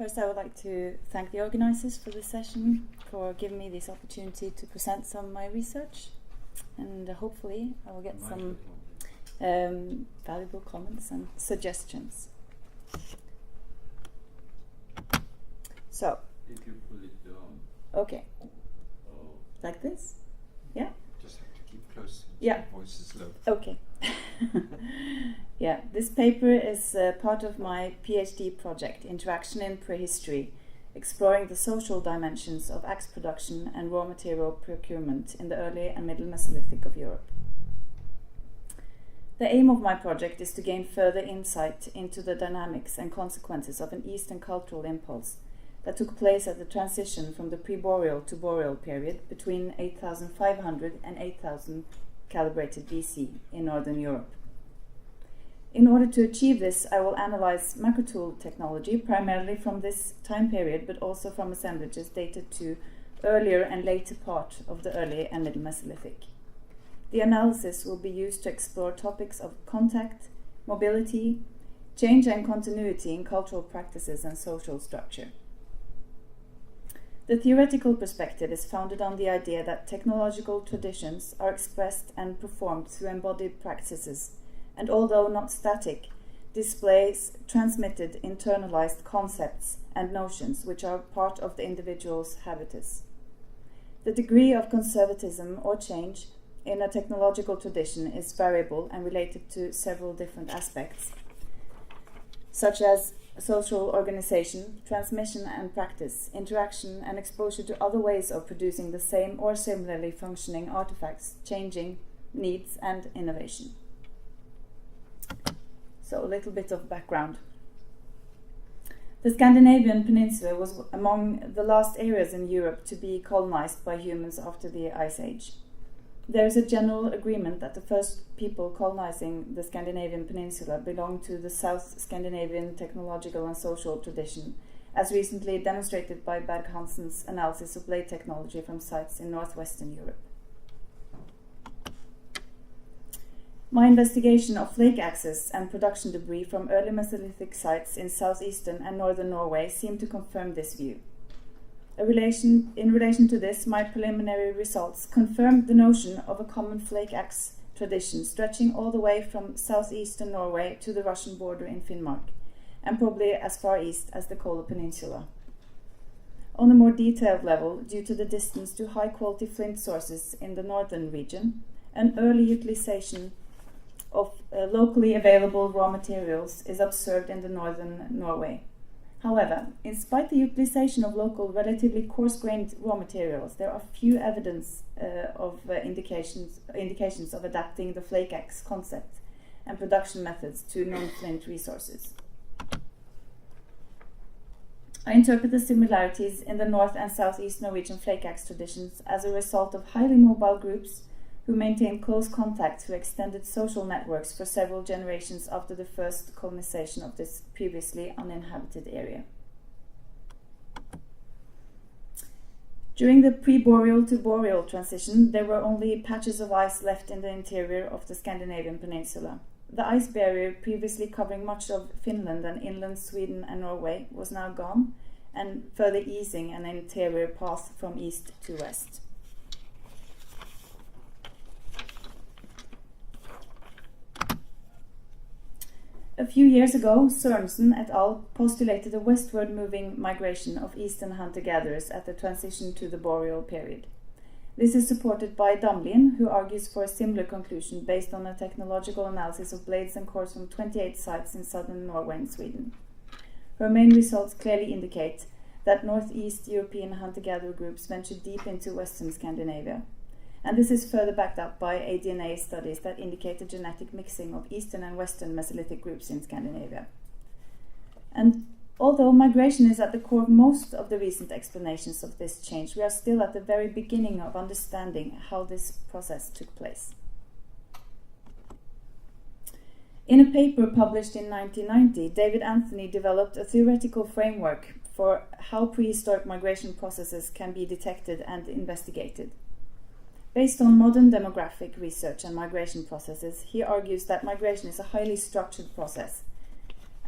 First, I would like to thank the organizers for this session, for giving me this opportunity to present some of my research, and hopefully I will get some valuable comments and suggestions. So, if you pull it down. Okay. Like this? Yeah? Just have to keep close. Yeah. Your voice is low. Okay. Yeah, this paper is part of my PhD project, Interaction in Prehistory, exploring the social dimensions of axe production and raw material procurement in the Early and Middle Mesolithic of Europe. The aim of my project is to gain further insight into the dynamics and consequences of an Eastern cultural impulse that took place at the transition from the pre-boreal to boreal period between 8,500 and 8,000 calibrated BC in Northern Europe. In order to achieve this, I will analyze macrotool technology primarily from this time period, but also from assemblages dated to earlier and later part of the Early and Middle Mesolithic. The analysis will be used to explore topics of contact, mobility, change and continuity in cultural practices and social structure. The theoretical perspective is founded on the idea that technological traditions are expressed and performed through embodied practices, and although not static, displays transmitted internalized concepts and notions which are part of the individual's habitus. The degree of conservatism or change in a technological tradition is variable and related to several different aspects, such as social organization, transmission and practice, interaction and exposure to other ways of producing the same or similarly functioning artifacts, changing needs and innovation. So a little bit of background. The Scandinavian peninsula was among the last areas in Europe to be colonized by humans after the Ice Age. There is a general agreement that the first people colonizing the Scandinavian peninsula belonged to the South Scandinavian technological and social tradition, as recently demonstrated by Berg-Hansen's analysis of blade technology from sites in northwestern Europe. My investigation of flake axes and production debris from early Mesolithic sites in southeastern and northern Norway seem to confirm this view. In relation to this, my preliminary results confirmed the notion of a common flake axe tradition stretching all the way from southeastern Norway to the Russian border in Finnmark, and probably as far east as the Kola Peninsula. On a more detailed level, due to the distance to high-quality flint sources in the northern region, an early utilization of locally available raw materials is observed in the northern Norway. However, in spite of the utilization of local, relatively coarse-grained raw materials, there are few evidence of indications of adapting the flake axe concept and production methods to non-flint resources. I interpret the similarities in the north and southeast Norwegian flake axe traditions as a result of highly mobile groups who maintained close contact through extended social networks for several generations after the first colonization of this previously uninhabited area. During the pre-boreal to boreal transition, there were only patches of ice left in the interior of the Scandinavian peninsula. The ice barrier previously covering much of Finland and inland Sweden and Norway was now gone, and further easing an interior path from east to west. A few years ago, Sørensen et al. Postulated a westward-moving migration of eastern hunter-gatherers at the transition to the boreal period. This is supported by Damlien, who argues for a similar conclusion based on a technological analysis of blades and cores from 28 sites in southern Norway and Sweden. Her main results clearly indicate that northeast European hunter-gatherer groups ventured deep into western Scandinavia. And this is further backed up by ADNA studies that indicate a genetic mixing of eastern and western Mesolithic groups in Scandinavia. And although migration is at the core of most of the recent explanations of this change, we are still at the very beginning of understanding how this process took place. In a paper published in 1990, David Anthony developed a theoretical framework for how prehistoric migration processes can be detected and investigated. Based on modern demographic research and migration processes, he argues that migration is a highly structured process,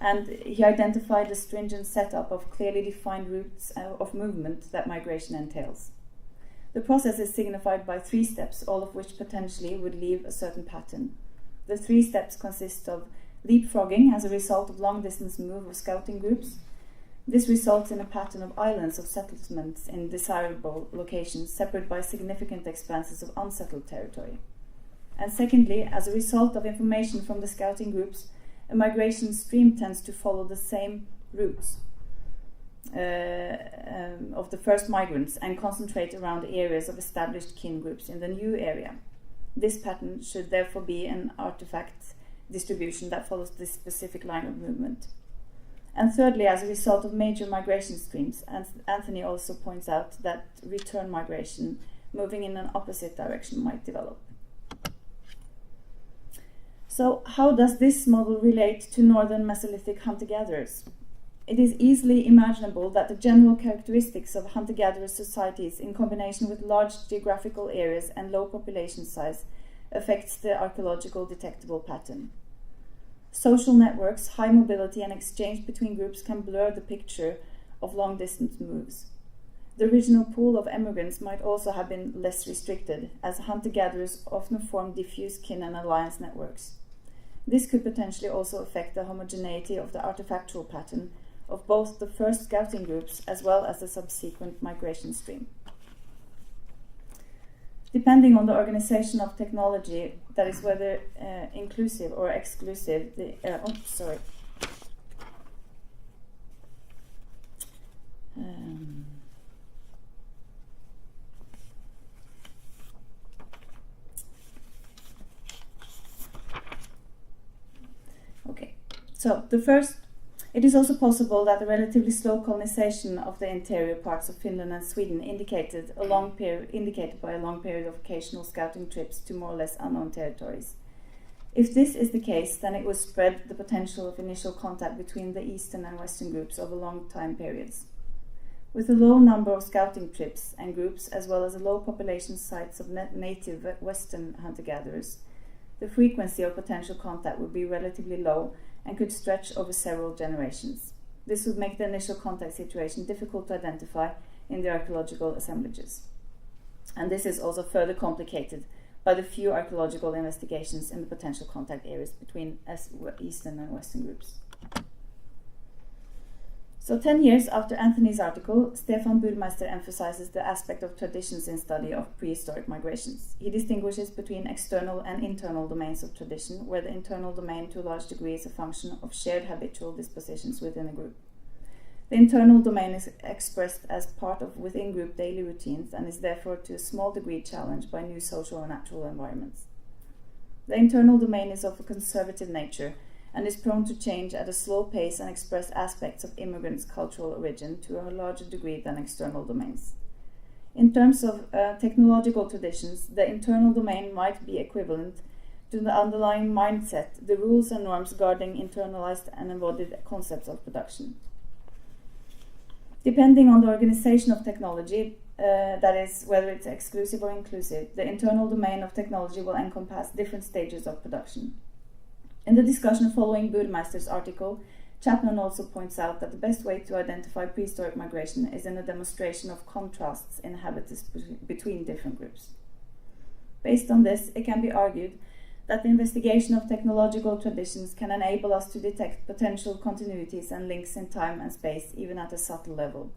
and he identified a stringent setup of clearly defined routes of movement that migration entails. The process is signified by 3 steps, all of which potentially would leave a certain pattern. The 3 steps consist of leapfrogging as a result of long-distance move of scouting groups. This results in a pattern of islands of settlements in desirable locations separated by significant expanses of unsettled territory. And secondly, as a result of information from the scouting groups, a migration stream tends to follow the same routes of the first migrants and concentrate around areas of established kin groups in the new area. This pattern should therefore be an artifact distribution that follows this specific line of movement. And thirdly, as a result of major migration streams, Anthony also points out that return migration moving in an opposite direction might develop. So how does this model relate to Northern Mesolithic hunter-gatherers? It is easily imaginable that the general characteristics of hunter-gatherer societies in combination with large geographical areas and low population size affects the archaeological detectable pattern. Social networks, high mobility and exchange between groups can blur the picture of long-distance moves. The original pool of emigrants might also have been less restricted, as hunter-gatherers often form diffuse kin and alliance networks. This could potentially also affect the homogeneity of the artifactual pattern of both the first scouting groups as well as the subsequent migration stream. Depending on the organization of technology, that is whether inclusive or exclusive, it is also possible that the relatively slow colonization of the interior parts of Finland and Sweden indicated by a long period of occasional scouting trips to more or less unknown territories. If this is the case, then it would spread the potential of initial contact between the eastern and western groups over long time periods. With a low number of scouting trips and groups, as well as a low population sites of native western hunter-gatherers, the frequency of potential contact would be relatively low and could stretch over several generations. This would make the initial contact situation difficult to identify in the archaeological assemblages. And this is also further complicated by the few archaeological investigations in the potential contact areas between eastern and western groups. So 10 years after Anthony's article, Stefan Burmeister emphasizes the aspect of traditions in study of prehistoric migrations. He distinguishes between external and internal domains of tradition, where the internal domain to a large degree is a function of shared habitual dispositions within a group. The internal domain is expressed as part of within-group daily routines and is therefore to a small degree challenged by new social or natural environments. The internal domain is of a conservative nature and is prone to change at a slow pace and express aspects of immigrants' cultural origin to a larger degree than external domains. In terms of technological traditions, the internal domain might be equivalent to the underlying mindset, the rules and norms guarding internalized and embodied concepts of production. Depending on the organization of technology, that is, whether it's exclusive or inclusive, the internal domain of technology will encompass different stages of production. In the discussion following Burmeister's article, Chapman also points out that the best way to identify prehistoric migration is in a demonstration of contrasts in habitus between different groups. Based on this, it can be argued that the investigation of technological traditions can enable us to detect potential continuities and links in time and space, even at a subtle level.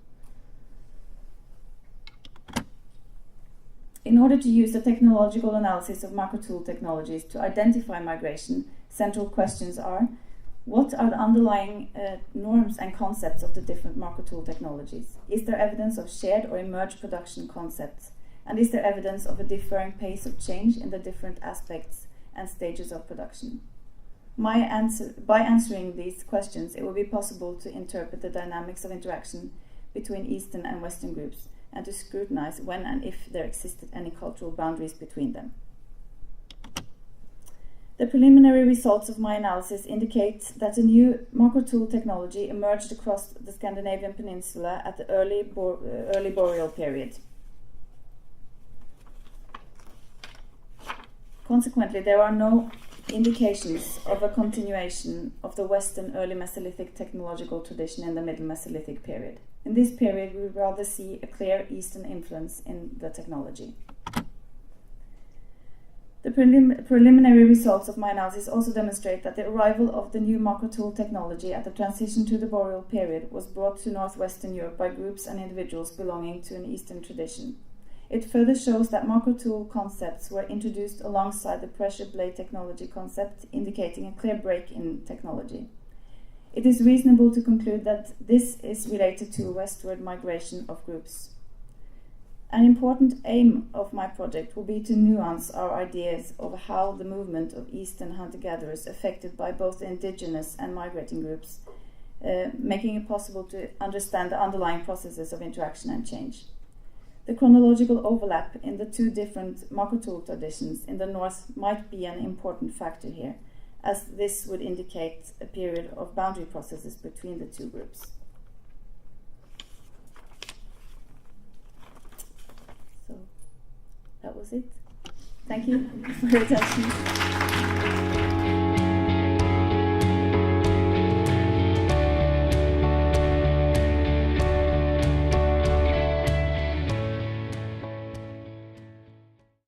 In order to use the technological analysis of macrotool technologies to identify migration, central questions are: what are the underlying norms and concepts of the different macrotool technologies? Is there evidence of shared or emerged production concepts? And is there evidence of a differing pace of change in the different aspects and stages of production? By answering these questions, it will be possible to interpret the dynamics of interaction between Eastern and Western groups and to scrutinize when and if there existed any cultural boundaries between them. The preliminary results of my analysis indicate that a new macrotool technology emerged across the Scandinavian peninsula at the early boreal period. Consequently, there are no indications of a continuation of the Western early Mesolithic technological tradition in the Middle Mesolithic period. In this period, we rather see a clear Eastern influence in the technology. The preliminary results of my analysis also demonstrate that the arrival of the new macro tool technology at the transition to the Boreal period was brought to northwestern Europe by groups and individuals belonging to an Eastern tradition. It further shows that macro tool concepts were introduced alongside the pressure blade technology concept, indicating a clear break in technology. It is reasonable to conclude that this is related to a westward migration of groups. An important aim of my project will be to nuance our ideas of how the movement of Eastern hunter-gatherers affected by both indigenous and migrating groups, making it possible to understand the underlying processes of interaction and change. The chronological overlap in the two different macro tool traditions in the north might be an important factor here, as this would indicate a period of boundary processes between the two groups. So that was it. Thank you for your attention.